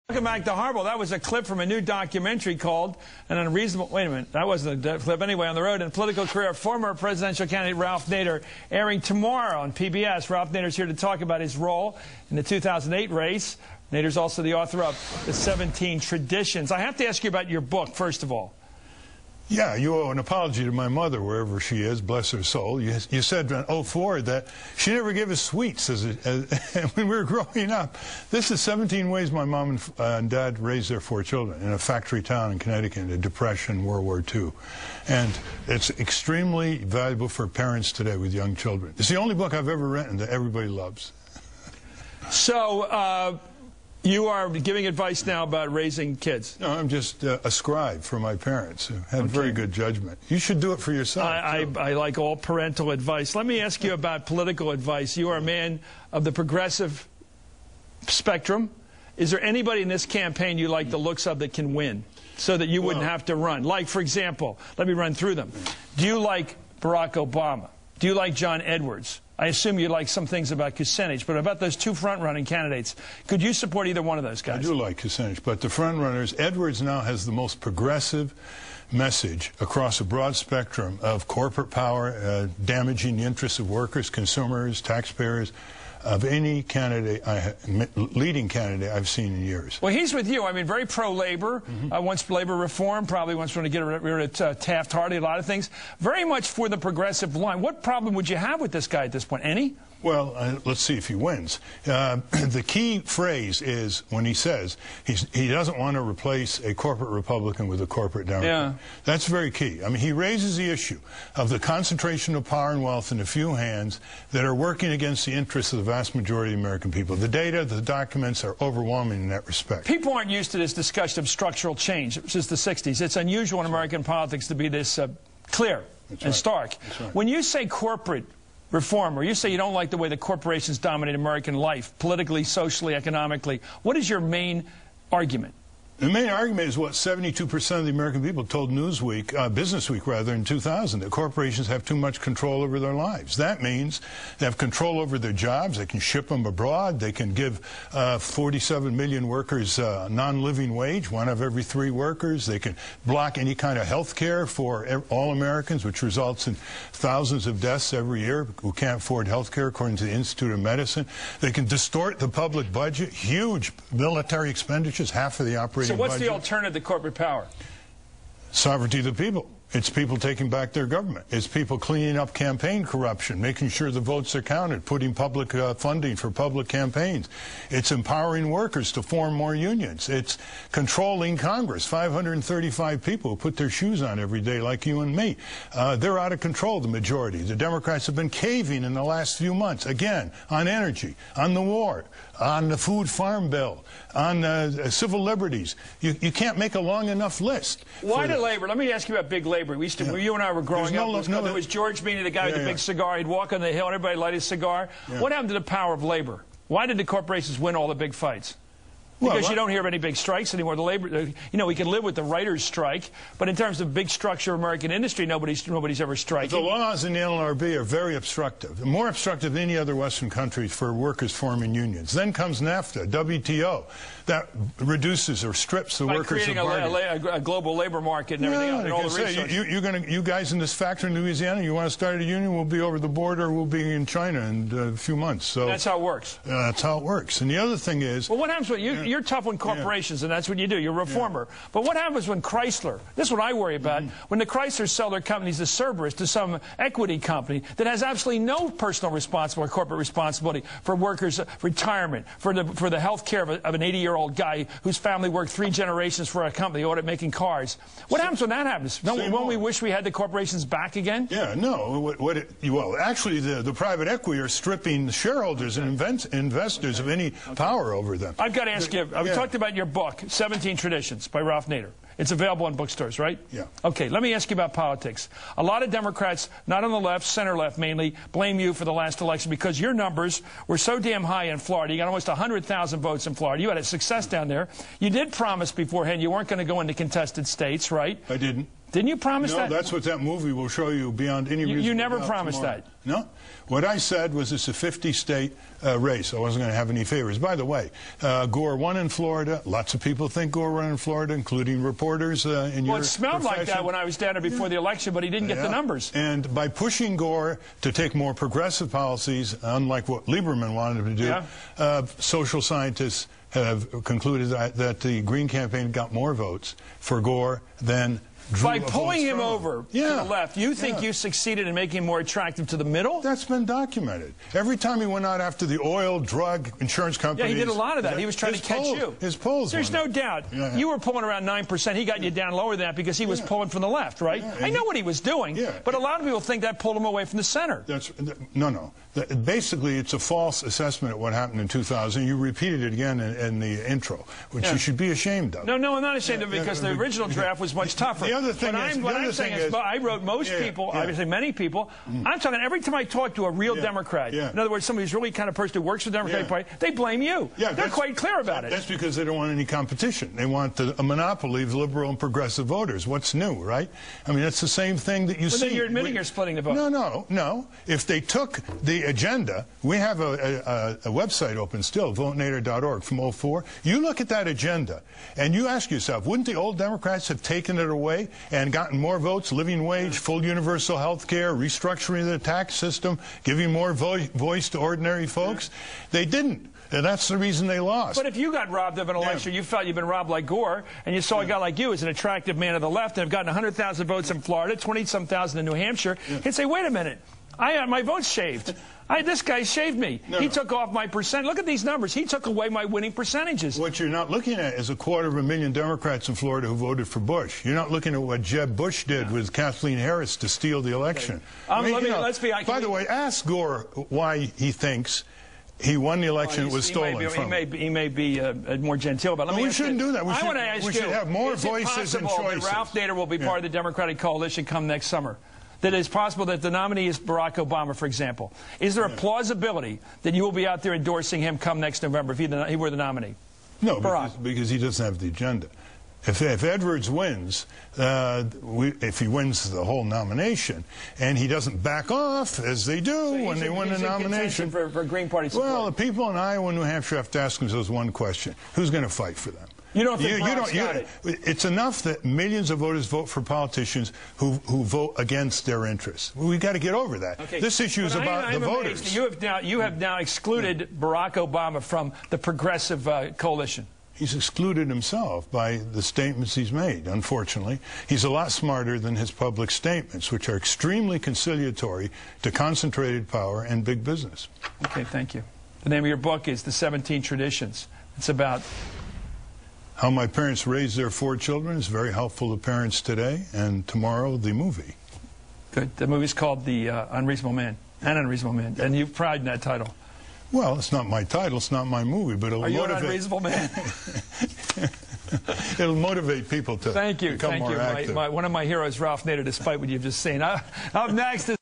Welcome back to Harbaugh. That was a clip from a new documentary called An Unreasonable... Wait a minute. That wasn't a clip. Anyway, on the road and political career of former presidential candidate Ralph Nader, airing tomorrow on PBS. Ralph Nader's here to talk about his role in the 2008 race. Nader's also the author of The 17 Traditions. I have to ask you about your book, first of all. Yeah, you owe an apology to my mother, wherever she is, bless her soul. You said in 2004 that she never gave us sweets when we were growing up. This is 17 ways my mom and dad raised their 4 children in a factory town in Connecticut in the Depression, World War II. And it's extremely valuable for parents today with young children. It's the only book I've ever written that everybody loves. So, you are giving advice now about raising kids. No, I'm just a scribe for my parents who had very good judgment. You should do it for yourself. I like all parental advice. Let me ask you about political advice. You are a man of the progressive spectrum. Is there anybody in this campaign you like the looks of that can win so that you wouldn't have to run? Like, for example, let me run through them. Do you like Barack Obama? Do you like John Edwards? I assume you like some things about Kucinich, but about those 2 front-running candidates, could you support either one of those guys? I do like Kucinich, but the front-runners, Edwards now has the most progressive message across a broad spectrum of corporate power, damaging the interests of workers, consumers, taxpayers, of any candidate, leading candidate I've seen in years. Well, he's with you. I mean, very pro-labor, wants labor reform, probably wants to get rid of Taft-Hartley, a lot of things. Very much for the progressive line. What problem would you have with this guy at this point? Any? Well, let's see if he wins. The key phrase is when he says he doesn't want to replace a corporate Republican with a corporate Democrat. Yeah. That's very key. I mean, he raises the issue of the concentration of power and wealth in a few hands that are working against the interests of the vast majority of the American people. The data, the documents are overwhelming in that respect. People aren't used to this discussion of structural change since the 60s. It's unusual in American politics to be this clear and stark. Right. When you say corporate reform, or you say you don't like the way the corporations dominate American life, politically, socially, economically, what is your main argument? The main argument is what 72% of the American people told Newsweek, Businessweek rather, in 2000, that corporations have too much control over their lives. That means they have control over their jobs, they can ship them abroad, they can give 47 million workers non-living wage, 1 of every 3 workers, they can block any kind of health care for all Americans, which results in thousands of deaths every year who can't afford health care, according to the Institute of Medicine. They can distort the public budget, huge military expenditures, half of the operating So what's budget. the alternative to corporate power? Sovereignty of the people. It's people taking back their government. It's people cleaning up campaign corruption, making sure the votes are counted, putting public funding for public campaigns. It's empowering workers to form more unions. It's controlling Congress, 535 people who put their shoes on every day like you and me. They're out of control, the majority. The Democrats have been caving in the last few months, again, on energy, on the war, on the food farm bill, on civil liberties. You can't make a long enough list. Why did labor? Let me ask you about big labor. We used to, you and I were growing up. There was George Meany, the guy with the big cigar. He'd walk on the hill, and everybody light his cigar. What happened to the power of labor? Why did the corporations win all the big fights? Because you don't hear of any big strikes anymore. The labor, you know, we can live with the writers' strike, but in terms of big structure of American industry, nobody's ever striking. The laws in the NLRB are very obstructive, more obstructive than any other Western country for workers forming unions. Then comes NAFTA, WTO, that reduces or strips the workers of bargaining. Creating a global labor market and everything else. And all the resources. You guys in this factory in Louisiana, you want to start a union? We'll be over the border. We'll be in China in a few months. So that's how it works. That's how it works. And the other thing is, well, what happens when you're tough on corporations, and that's what you do. You're a reformer. But what happens when Chrysler, this is what I worry about, when the Chryslers sell their companies to Cerberus, to some equity company that has absolutely no personal responsibility or corporate responsibility for workers' retirement, for the health care of an 80-year-old guy whose family worked 3 generations for a company making cars. What happens when that happens? Won't we wish we had the corporations back again? Yeah, no. Well, actually, the private equity are stripping shareholders and investors of any power over them. I've got to ask you, we talked about your book, 17 Traditions, by Ralph Nader. It's available in bookstores, right? Yeah. Okay, let me ask you about politics. A lot of Democrats, not on the left, center-left mainly, blame you for the last election because your numbers were so damn high in Florida. You got almost 100,000 votes in Florida. You had a success down there. You did promise beforehand you weren't going to go into contested states, right? I didn't. Didn't you promise that? No, that's what that movie will show you beyond any reason. You never promised that. No. What I said was it's a 50-state race. I wasn't going to have any favors. By the way, Gore won in Florida. Lots of people think Gore won in Florida, including reporters in your profession. Well, it smelled like that when I was down there before the election, but he didn't get the numbers. And by pushing Gore to take more progressive policies, unlike what Lieberman wanted him to do, social scientists have concluded that the Green campaign got more votes for Gore than by pulling him over to the left, you think you succeeded in making him more attractive to the middle? That's been documented. Every time he went out after the oil, drug, insurance companies. Yeah, he did a lot of that. He was trying to catch you. His polls. There's no doubt. You were pulling around 9%. He got you down lower than that because he was pulling from the left, right? I know what he was doing, but a lot of people think that pulled him away from the center. No. Basically, it's a false assessment of what happened in 2000. You repeated it again in the intro, which you should be ashamed of. No, I'm not ashamed of it because the original draft was much tougher. The other thing I wrote most people, obviously many people. I'm talking every time I talk to a real Democrat, in other words, somebody who's really kind of person who works for the Democratic Party, they blame you. They're quite clear about it. That's because they don't want any competition. They want a monopoly of liberal and progressive voters. What's new, right? I mean, it's the same thing that you see. Then you're admitting you're splitting the vote. No. If they took the agenda, we have a website open still, votenator.org from 2004. You look at that agenda and you ask yourself, wouldn't the old Democrats have taken it away and gotten more votes, living wage, full universal health care, restructuring the tax system, giving more voice to ordinary folks? They didn't. And that's the reason they lost. But if you got robbed of an election, you felt you'd been robbed like Gore, and you saw a guy like you as an attractive man of the left and have gotten 100,000 votes in Florida, 20-some thousand in New Hampshire, you'd say, wait a minute, I had my votes shaved. This guy shaved me. He took off my percent. Look at these numbers. He took away my winning percentages. What you're not looking at is 250,000 Democrats in Florida who voted for Bush. You're not looking at what Jeb Bush did with Kathleen Harris to steal the election. Let's be. By the way, ask Gore why he thinks he won the election. It was stolen from him. He may be more genteel, but let me we shouldn't do that. We should have more voices and choices. That Ralph Nader will be part of the Democratic coalition come next summer? That it's possible that the nominee is Barack Obama, for example. Is there a plausibility that you will be out there endorsing him come next November if he were the nominee? No, because he doesn't have the agenda. If Edwards wins, if he wins the whole nomination, and he doesn't back off, as they do when they win a nomination. For Green Party support. Well, the people in Iowa and New Hampshire have to ask themselves one question. Who's going to fight for them? You don't think Barack's got it? It's enough that millions of voters vote for politicians who vote against their interests. We've got to get over that. Okay. This issue is about the voters. You have now excluded Barack Obama from the progressive coalition. He's excluded himself by the statements he's made, unfortunately. He's a lot smarter than his public statements, which are extremely conciliatory to concentrated power and big business. Okay, thank you. The name of your book is The 17 Traditions. It's about how my parents raised their 4 children. Is very helpful to parents today, and tomorrow the movie. Good. The movie's called The Unreasonable Man, An Unreasonable Man, and you've pride in that title. Well, it's not my title, it's not my movie, but it'll motivate. Are you an unreasonable man? It'll motivate people to become more active. One of my heroes, Ralph Nader, despite what you've just seen. Up next is